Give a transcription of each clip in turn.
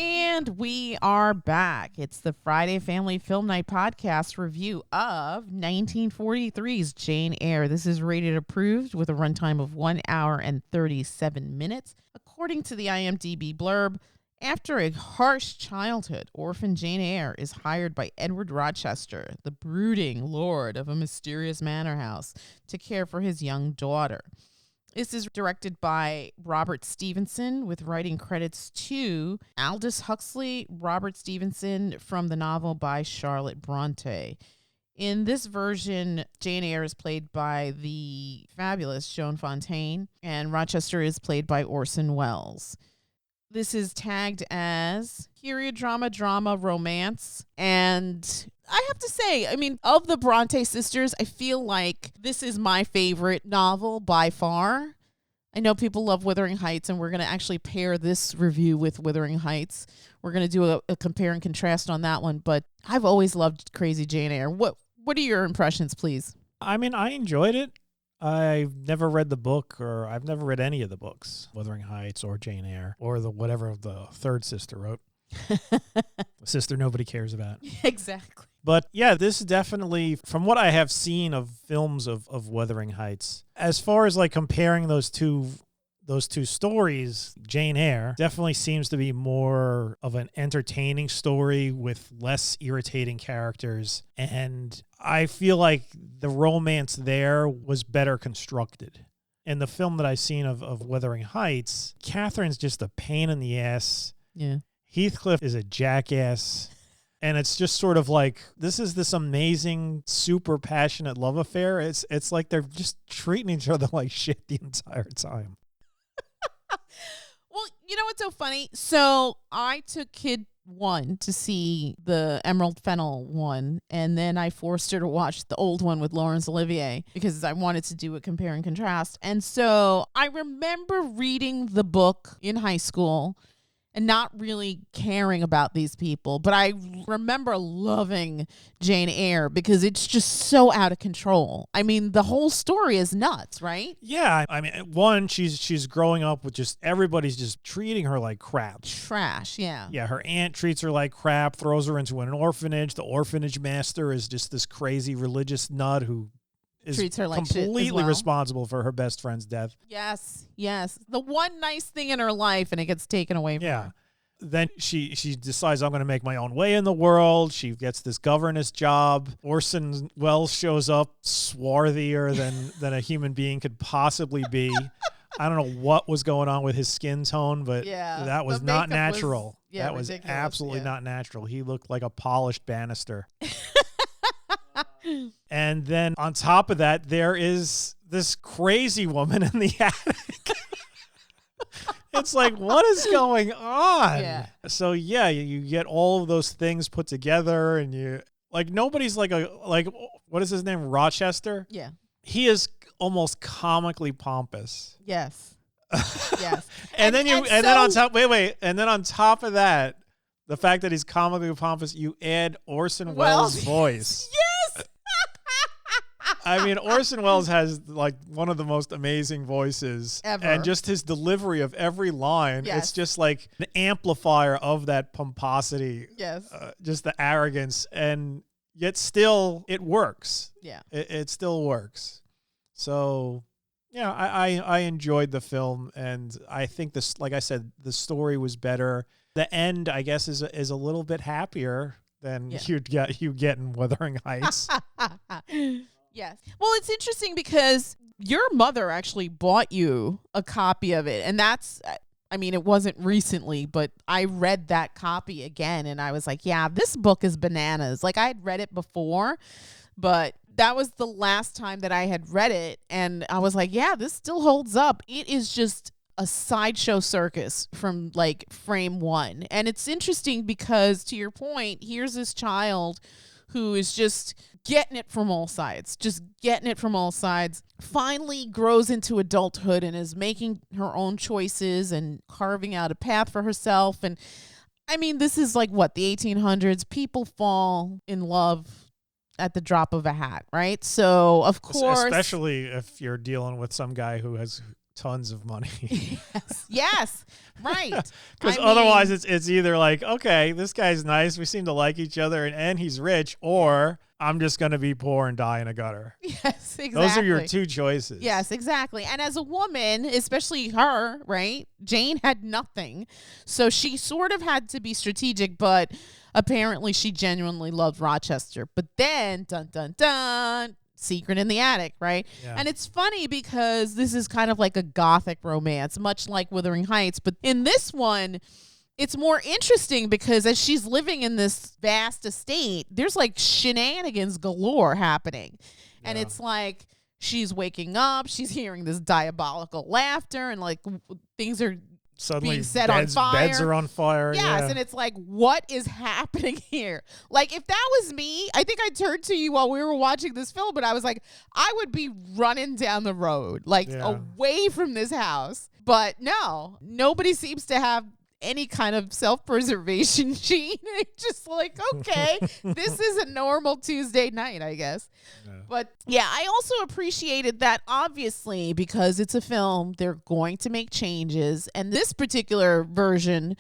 And we are back. It's the Friday Family Film Night podcast review of 1943's Jane Eyre. This is rated approved with a runtime of 1 hour and 37 minutes. According to the IMDb blurb, after a harsh childhood, orphan Jane Eyre is hired by Edward Rochester, the brooding lord of a mysterious manor house, to care for his young daughter. This is directed by Robert Stevenson, with writing credits to Aldous Huxley, Robert Stevenson, from the novel by Charlotte Brontë. In this version, Jane Eyre is played by the fabulous Joan Fontaine, and Rochester is played by Orson Welles. This is tagged as period drama, romance, and I have to say, I mean, of the Brontë sisters, I feel like this is my favorite novel by far. I know people love Wuthering Heights, and we're going to actually pair this review with Wuthering Heights. We're going to do a compare and contrast on that one, but I've always loved Crazy Jane Eyre. What are your impressions, please? I mean, I enjoyed it. I've never read the book, or I've never read any of the books, Wuthering Heights or Jane Eyre, or the whatever the third sister wrote. Sister nobody cares about. Exactly. But yeah, this is definitely, from what I have seen of films of Wuthering Heights, as far as like comparing those two stories, Jane Eyre definitely seems to be more of an entertaining story with less irritating characters. And I feel like the romance there was better constructed. In the film that I've seen of Wuthering Heights, Catherine's just a pain in the ass. Yeah. Heathcliff is a jackass. And it's just sort of like, this amazing, super passionate love affair. It's like they're just treating each other like shit the entire time. Well, you know what's so funny? So I took kid one to see the Emerald Fennel one, and then I forced her to watch the old one with Laurence Olivier because I wanted to do a compare and contrast. And so I remember reading the book in high school and not really caring about these people. But I remember loving Jane Eyre because it's just so out of control. I mean, the whole story is nuts, right? Yeah. I mean, one, she's growing up with just everybody's just treating her like crap. Trash, yeah. Yeah, her aunt treats her like crap, throws her into an orphanage. The orphanage master is just this crazy religious nut who is treats her like completely shit as well. responsible for her best friend's death. Yes. The one nice thing in her life, and it gets taken away from her. Then she decides, I'm going to make my own way in the world. She gets this governess job. Orson Welles shows up, swarthier than a human being could possibly be. I don't know what was going on with his skin tone, but that was not natural. That was absolutely not natural. He looked like a polished banister. And then on top of that, there is this crazy woman in the attic. It's like, what is going on? Yeah. So yeah, you get all of those things put together, and you like nobody's like what is his name? Rochester? Yeah. He is almost comically pompous. Yes. Yes. And then on top of that, the fact that he's comically pompous, you add Orson Welles' voice. Yes. I mean, Orson Welles has like one of the most amazing voices ever. And just his delivery of every line. Yes. It's just like an amplifier of that pomposity. Yes. Just the arrogance, and yet still it works. Yeah. It still works. So, yeah, I enjoyed the film, and I think this, like I said, the story was better. The end, I guess, is a little bit happier than you get in Wuthering Heights. Yes. Well, it's interesting because your mother actually bought you a copy of it. And that's, I mean, it wasn't recently, but I read that copy again and I was like, yeah, this book is bananas. Like I had read it before, but that was the last time that I had read it. And I was like, yeah, this still holds up. It is just a sideshow circus from like frame one. And it's interesting because, to your point, here's this child who is just getting it from all sides, finally grows into adulthood and is making her own choices and carving out a path for herself. And I mean, this is like what, the 1800s, people fall in love at the drop of a hat, right? So of course, especially if you're dealing with some guy who has tons of money. Yes. Right. Because otherwise it's either like, okay, this guy's nice, we seem to like each other, and he's rich, or I'm just going to be poor and die in a gutter. Yes, exactly. Those are your two choices. Yes, exactly. And as a woman, especially her, right? Jane had nothing. So she sort of had to be strategic, but apparently she genuinely loved Rochester. But then, dun, dun, dun, secret in the attic, right? Yeah. And it's funny because this is kind of like a gothic romance, much like Wuthering Heights. But in this one, it's more interesting because as she's living in this vast estate, there's like shenanigans galore happening. And it's like she's waking up, she's hearing this diabolical laughter, and like things are suddenly being set on fire. Beds are on fire. Yes, yeah. and it's like, what is happening here? Like, if that was me, I think I turned to you while we were watching this film, but I was like, I would be running down the road, like away from this house. But no, nobody seems to have any kind of self-preservation gene. Just like, okay, this is a normal Tuesday night, I guess. Yeah. But yeah, I also appreciated that obviously because it's a film, they're going to make changes. And this particular version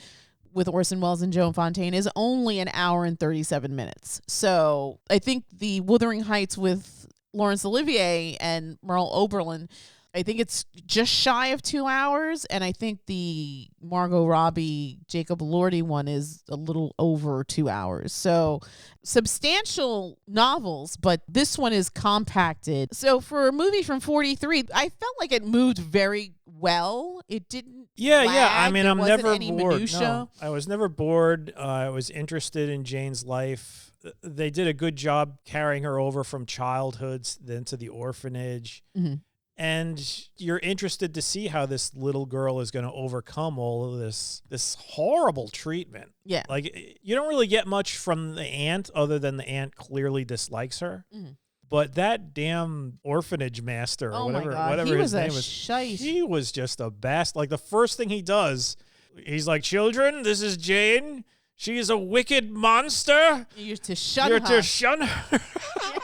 with Orson Welles and Joan Fontaine is only an hour and 37 minutes. So I think the Wuthering Heights with Laurence Olivier and Merle Oberlin, I think it's just shy of 2 hours, and I think the Margot Robbie, Jacob Elordi one is a little over 2 hours. So substantial novels, but this one is compacted. So for a movie from 43, I felt like it moved very well. It didn't lag. I mean, I'm never bored. Minutia. No, I was never bored. I was interested in Jane's life. They did a good job carrying her over from childhood then to the orphanage. Mm-hmm. And you're interested to see how this little girl is going to overcome all of this horrible treatment. Yeah. Like, you don't really get much from the aunt other than the aunt clearly dislikes her. Mm-hmm. But that damn orphanage master or whatever his name was, he was just a bastard. Like, the first thing he does, he's like, children, this is Jane. She is a wicked monster. You're to shun her.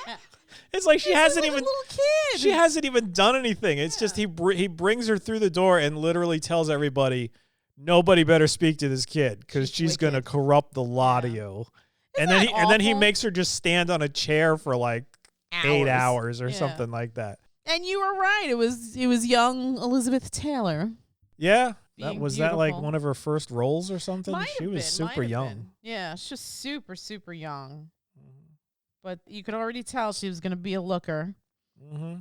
Yeah. It's like she hasn't even little kid. She hasn't even done anything. It's just he brings her through the door and literally tells everybody, nobody better speak to this kid because she's gonna corrupt the lot of you. And then he makes her just stand on a chair for like 8 hours or something like that. And you were right. It was young Elizabeth Taylor. Yeah. That like one of her first roles or something? She was super young. Yeah, she's just super, super young. But you could already tell she was going to be a looker. Mm-hmm.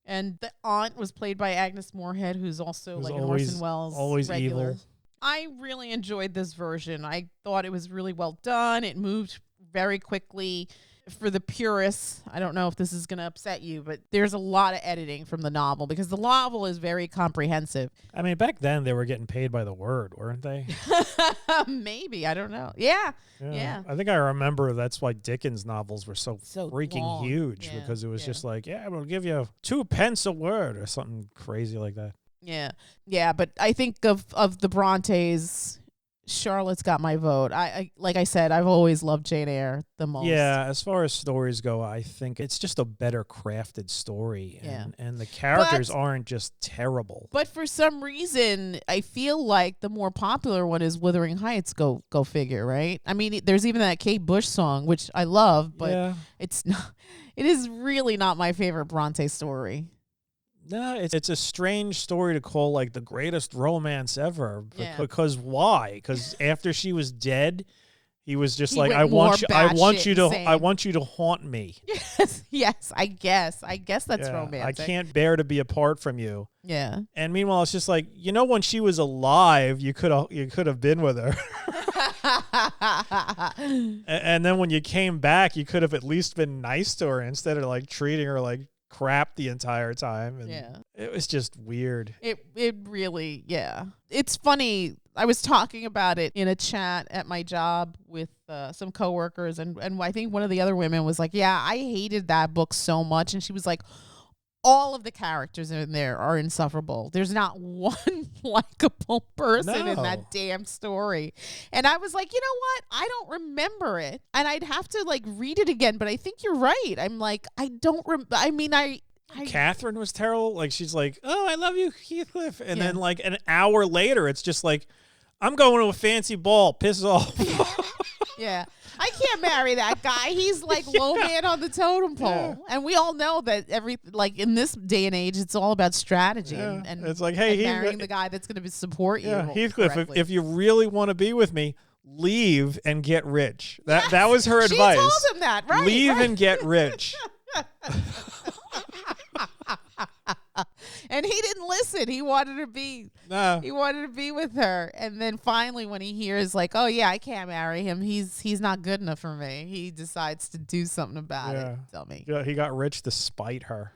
And the aunt was played by Agnes Moorehead, who's also like an Orson Welles regular. Evil. I really enjoyed this version. I thought it was really well done. It moved very quickly. For the purists, I don't know if this is going to upset you, but there's a lot of editing from the novel because the novel is very comprehensive. I mean, back then they were getting paid by the word, weren't they? Maybe. I don't know. Yeah. I think I remember that's why Dickens novels were so freaking long. Huge because it was just like, we'll give you 2 pence a word or something crazy like that. Yeah. Yeah, but I think of the Brontes, Charlotte's got my vote. I like I said, I've always loved Jane Eyre the most. Yeah, as far as stories go, I think it's just a better crafted story. And the characters aren't just terrible. But for some reason, I feel like the more popular one is Wuthering Heights. Go figure, right? I mean, there's even that Kate Bush song, which I love, but it's not. It is really not my favorite Bronte story. No, it's a strange story to call like the greatest romance ever. Because why? Because after she was dead, he was just like, I want you to haunt me. Yes, I guess that's romantic. I can't bear to be apart from you. Yeah. And meanwhile, it's just like, when she was alive, you could have been with her. and then when you came back, you could have at least been nice to her instead of like treating her like crap the entire time. And it was just weird. It really, it's funny. I was talking about it in a chat at my job with some coworkers, and I think one of the other women was like, I hated that book so much. And she was like, all of the characters in there are insufferable. There's not one likable person in that damn story. And I was like, you know what? I don't remember it. And I'd have to like read it again, but I think you're right. I'm like, I don't I Catherine was terrible. Like, she's like, oh, I love you, Heathcliff. And Yeah. then, like, an hour later, it's just like, I'm going to a fancy ball. Piss off. Yeah. I can't marry that guy. He's like low man on the totem pole. Yeah. And we all know that in this day and age, it's all about strategy Yeah. and It's like, hey, marrying the guy that's going to support you. Heathcliff, correctly. if you really want to be with me, leave and get rich. Yes, That was her advice. She told him that, right? Leave right. and get rich. And he didn't listen. He wanted to be No. He wanted to be with her. And then finally when he hears like, oh yeah, I can't marry him. He's not good enough for me. He decides to do something about it. Tell me. Yeah, he got rich to spite her.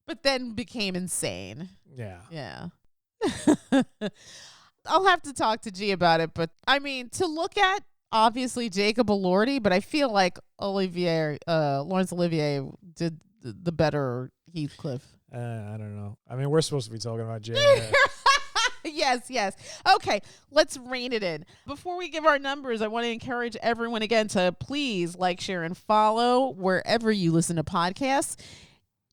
But then became insane. Yeah. Yeah. I'll have to talk to G about it, but I mean, to look at obviously Jacob Elordi, but I feel like Laurence Olivier did the better Heathcliff. I don't know. I mean, we're supposed to be talking about Jane Eyre. Yes. Okay, let's rein it in. Before we give our numbers, I want to encourage everyone again to please like, share, and follow wherever you listen to podcasts.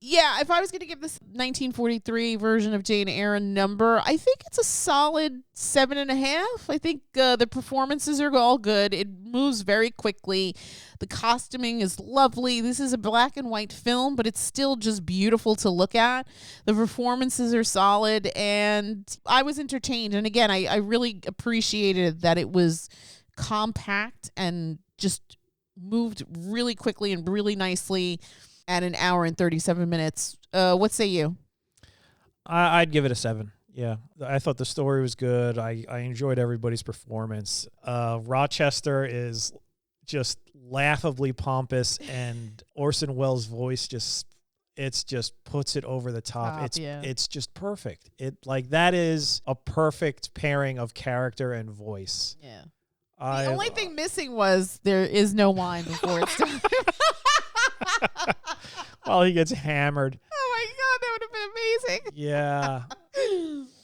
Yeah, if I was going to give this 1943 version of Jane Eyre a number, I think it's a solid 7.5. I think the performances are all good. It moves very quickly. The costuming is lovely. This is a black and white film, but it's still just beautiful to look at. The performances are solid, and I was entertained. And again, I really appreciated that it was compact and just moved really quickly and really nicely at an hour and 37 minutes. What say you? I'd give it a 7. Yeah. I thought the story was good. I enjoyed everybody's performance. Rochester is just laughably pompous, and Orson Welles' voice just puts it over the top. It's just perfect. That is a perfect pairing of character and voice. Yeah. The only thing missing was there is no wine before it's time. While he gets hammered. Oh my God, that would have been amazing. Yeah.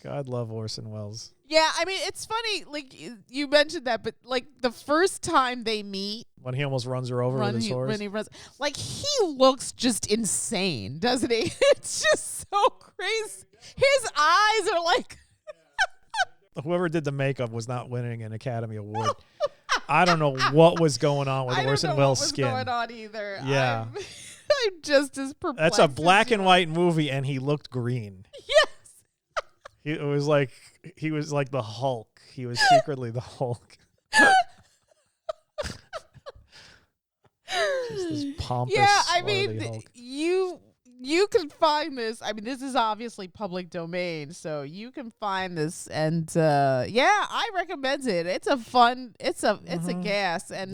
God love Orson Welles. Yeah, I mean, it's funny, like, you mentioned that, but, like, the first time they meet. When he almost runs her over with his horse. When he runs. Like, he looks just insane, doesn't he? It's just so crazy. His eyes are like. Whoever did the makeup was not winning an Academy Award. I don't know what was going on with Orson Welles' skin. I don't know what was going on either. Yeah. I'm just as perplexed. That's a black and white movie, and he looked green. Yes. He was like the Hulk. He was secretly the Hulk. Just this pompous, I mean, Hulk. you can find this. I mean, this is obviously public domain, so you can find this. And I recommend it. It's a fun. It's a gas, and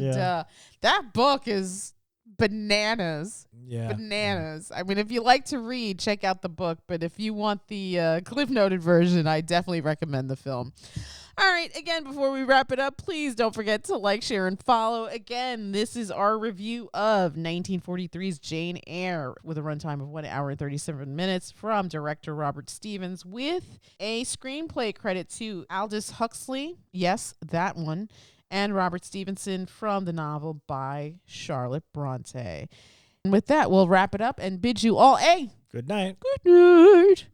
that book is bananas. Yeah, bananas. I mean, if you like to read, check out the book. But if you want the Cliff Noted version, I definitely recommend the film. All right. Again, before we wrap it up, please don't forget to like, share, and follow. Again, this is our review of 1943's Jane Eyre with a runtime of 1 hour and 37 minutes from director Robert Stevens, with a screenplay credit to Aldous Huxley. Yes, that one. And Robert Stevenson from the novel by Charlotte Brontë. And with that, we'll wrap it up and bid you all a good night. Good night.